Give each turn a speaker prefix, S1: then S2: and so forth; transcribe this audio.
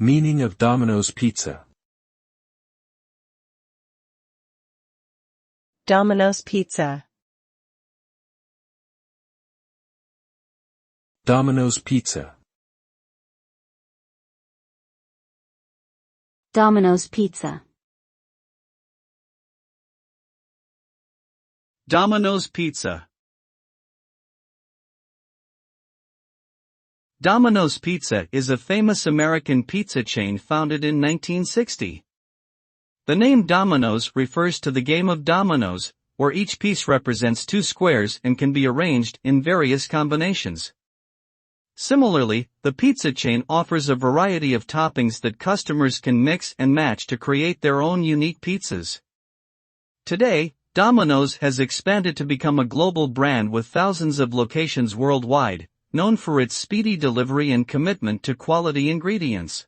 S1: Meaning of Domino's Pizza.
S2: Domino's Pizza.
S1: Domino's Pizza.
S3: Domino's Pizza.
S4: Domino's Pizza. Domino's Pizza is a famous American pizza chain founded in 1960. The name Domino's refers to the game of dominoes, where each piece represents two squares and can be arranged in various combinations. Similarly, the pizza chain offers a variety of toppings that customers can mix and match to create their own unique pizzas. Today, Domino's has expanded to become a global brand with thousands of locations worldwide, known for its speedy delivery and commitment to quality ingredients.